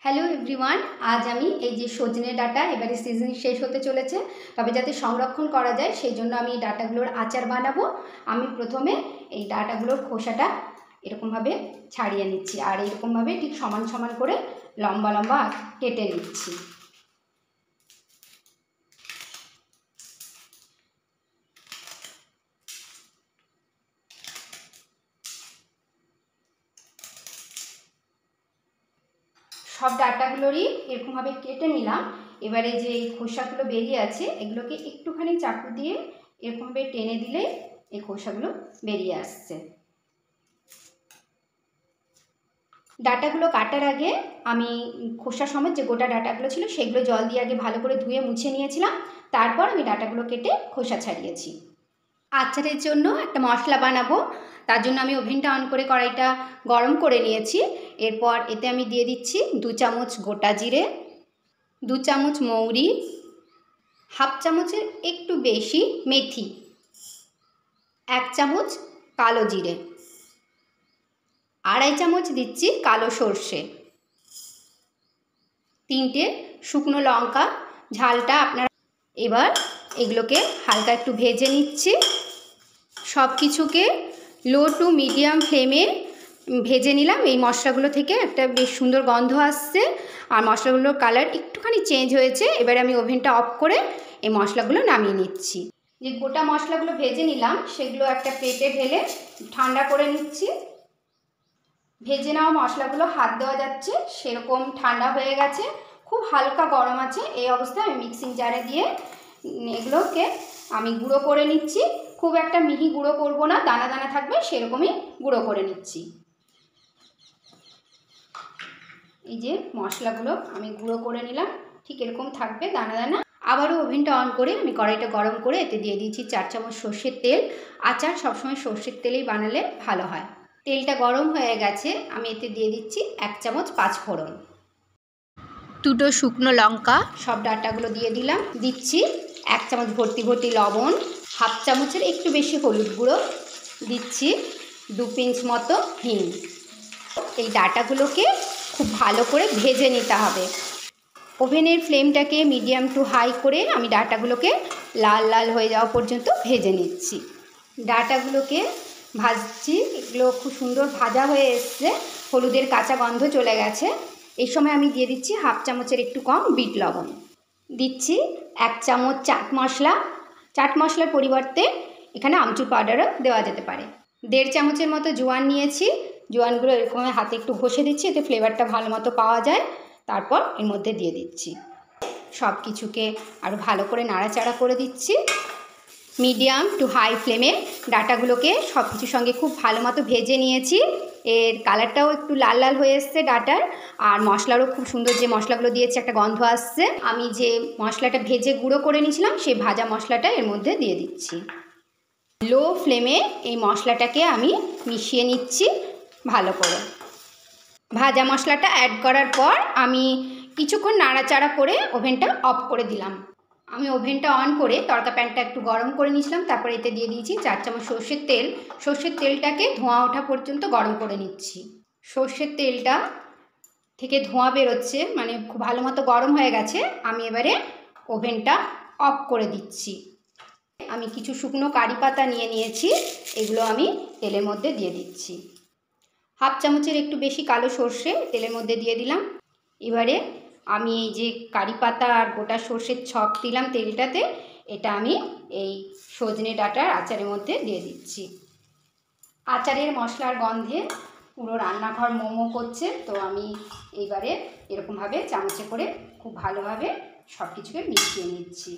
Hello everyone, আজ আমি এই যে সজনে ডাঁটা এবারে সিজন শেষ হতে চলেছে, তবে যাতে সংরক্ষণ করা যায় সেই জন্য আমি ডাঁটাগুলোর আচার বানাবো। আমি প্রথমে এই ডাঁটাগুলোর খোসাটা এরকমভাবে ছাড়িয়ে নিচ্ছি আর এরকমভাবে ঠিক সমান সমান করে লম্বা লম্বা কেটে নিচ্ছি। সব ডাঁটাগুলোরই এরকমভাবে কেটে নিলাম। এবারে যে এই খোসাগুলো বেরিয়ে আছে এগুলোকে একটুখানি চাকু দিয়ে এরকমভাবে টেনে দিলে এই খোসাগুলো বেরিয়ে আসছে। ডাঁটাগুলো কাটার আগে আমি খোসা সমেত যে গোটা ডাঁটাগুলো ছিল সেগুলো জল দিয়ে আগে ভালো করে ধুয়ে মুছে নিয়েছিলাম, তারপর আমি ডাঁটাগুলো কেটে খোসা ছাড়িয়েছি। আচারের জন্য একটা মশলা বানাবো, তার জন্য আমি ওভেনটা অন করে কড়াইটা গরম করে নিয়েছি। এরপর এতে আমি দিয়ে দিচ্ছি 2 চামচ গোটা জিরে, 2 চামচ মৌরি, হাফ চামচের একটু বেশি মেথি, 1 চামচ কালো জিরে, 2.5 চামচ দিচ্ছি কালো সর্ষে, 3টে শুকনো লঙ্কা, ঝালটা আপনারা। এবার এগুলোকে হালকা একটু ভেজে নিচ্ছি। সব কিছুকে লো টু মিডিয়াম ফ্লেমে ভেজে নিলাম। এই মশলাগুলো থেকে একটা বেশ সুন্দর গন্ধ আসছে আর মশলাগুলোর কালার একটুখানি চেঞ্জ হয়েছে। এবারে আমি ওভেনটা অফ করে এই মশলাগুলো নামিয়ে নিচ্ছি। যে গোটা মশলাগুলো ভেজে নিলাম সেগুলো একটা প্লেটে ঢেলে ঠান্ডা করে নিচ্ছি। ভেজে নেওয়া মশলাগুলো হাত দেওয়া যাচ্ছে সেরকম ঠান্ডা হয়ে গেছে, খুব হালকা গরম আছে। এই অবস্থায় আমি মিক্সিং জারে দিয়ে এগুলোকে আমি গুঁড়ো করে নিচ্ছি। খুব একটা মিহি গুঁড়ো করব না, দানা দানা থাকবে সেরকমই গুঁড়ো করে নিচ্ছি। এই যে মশলাগুলো আমি গুঁড়ো করে নিলাম, ঠিক এরকম থাকবে দানা দানা। আবারও ওভেনটা অন করে আমি কড়াইটা গরম করে এতে দিয়ে দিয়েছি 4 চামচ সর্ষের তেল। আচার সবসময় সর্ষের তেলেই বানালে ভালো হয়। তেলটা গরম হয়ে গেছে, আমি এতে দিয়ে দিচ্ছি 1 চামচ 5 ফোড়ন, 2টো শুকনো লঙ্কা, সব ডাঁটাগুলো দিয়ে দিলাম। দিচ্ছি 1 চামচ ভর্তি ভর্তি লবণ, হাফ চামচের একটু বেশি হলুদ গুঁড়ো, দিচ্ছি 2 পিঞ্চ মতো হিং। এই ডাঁটাগুলোকে খুব ভালো করে ভেজে নিতে হবে। ওভেনের ফ্লেমটাকে মিডিয়াম টু হাই করে আমি ডাঁটাগুলোকে লাল লাল হয়ে যাওয়া পর্যন্ত ভেজে নিচ্ছি। ডাঁটাগুলোকে ভাজছি, এগুলো খুব সুন্দর ভাজা হয়ে এসছে, হলুদের কাঁচা গন্ধ চলে গেছে। এই সময় আমি দিয়ে দিচ্ছি হাফ চামচের একটু কম বিট লবণ, দিচ্ছি 1 চামচ চাট মশলা। চাট মশলার পরিবর্তে এখানে আমচুর পাউডারও দেওয়া যেতে পারে। 1.5 চামচের মতো জোয়ান নিয়েছি, জোয়ানগুলো এরকম হাতে একটু ঘষে দিচ্ছি, এতে ফ্লেভারটা ভালো মতো পাওয়া যায়। তারপর এর মধ্যে দিয়ে দিচ্ছি। সব কিছুকে আরও ভালো করে নাড়াচাড়া করে দিচ্ছি। মিডিয়াম টু হাই ফ্লেমে ডাঁটাগুলোকে সব কিছুর সঙ্গে খুব ভালো মতো ভেজে নিয়েছি। এর কালারটাও একটু লাল লাল হয়ে এসছে ডাঁটার, আর মশলারও খুব সুন্দর, যে মশলাগুলো দিয়েছে একটা গন্ধ আসছে। আমি যে মশলাটা ভেজে গুঁড়ো করে নিয়েছিলাম সেই ভাজা মশলাটা এর মধ্যে দিয়ে দিচ্ছি। লো ফ্লেমে এই মশলাটাকে আমি মিশিয়ে নিচ্ছি ভালো করে। ভাজা মশলাটা অ্যাড করার পর আমি কিছুক্ষণ নাড়াচাড়া করে ওভেনটা অফ করে দিলাম। আমি ওভেনটা অন করে তড়কা প্যানটা একটু গরম করে নিয়েছিলাম, তারপরে এতে দিয়ে দিয়েছি 4 চামচ সর্ষের তেল। সর্ষের তেলটাকে ধোঁয়া ওঠা পর্যন্ত গরম করে নিচ্ছি। সর্ষের তেলটা থেকে ধোঁয়া বেরোচ্ছে, মানে খুব ভালো মতো গরম হয়ে গেছে। আমি এবারে ওভেনটা অফ করে দিচ্ছি। আমি কিছু শুকনো কারি পাতা নিয়ে নিয়েছি, এগুলো আমি তেলের মধ্যে দিয়ে দিচ্ছি। হাফ চামচের একটু বেশি কালো সর্ষে তেলের মধ্যে দিয়ে দিলাম। এবারে আমি এই যে কারি পাতা আর গোটা সর্ষের ছক দিলাম তেলটাতে, এটা আমি এই সজনে ডাঁটার আচারের মধ্যে দিয়ে দিচ্ছি। আচারের মশলার গন্ধে পুরো রান্নাঘর মোমো করছে, তো আমি এইবারে এরকমভাবে চামচে করে খুব ভালোভাবে সব কিছুকে মিশিয়ে নিচ্ছি।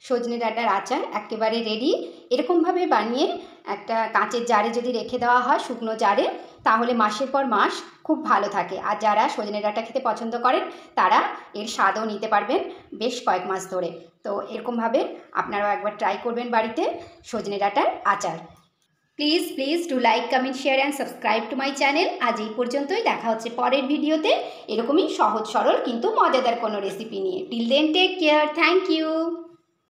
সজনে ডাঁটার আচার একেবারে রেডি। এরকমভাবে বানিয়ে একটা কাঁচের জারে যদি রেখে দেওয়া হয়, শুকনো জারে, তাহলে মাসের পর মাস খুব ভালো থাকে। আর যারা সজনে ডাঁটা খেতে পছন্দ করেন তারা এর স্বাদও নিতে পারবেন বেশ কয়েক মাস ধরে। তো এরকমভাবে আপনারাও একবার ট্রাই করবেন বাড়িতে সজনে ডাঁটার আচার। Please please do like, comment, share and subscribe to my channel. আজ এই পর্যন্তই, দেখা হচ্ছে পরের ভিডিওতে এরকমই সহজ সরল কিন্তু মজাদার কোনো রেসিপি নিয়ে। Till then take care, thank you.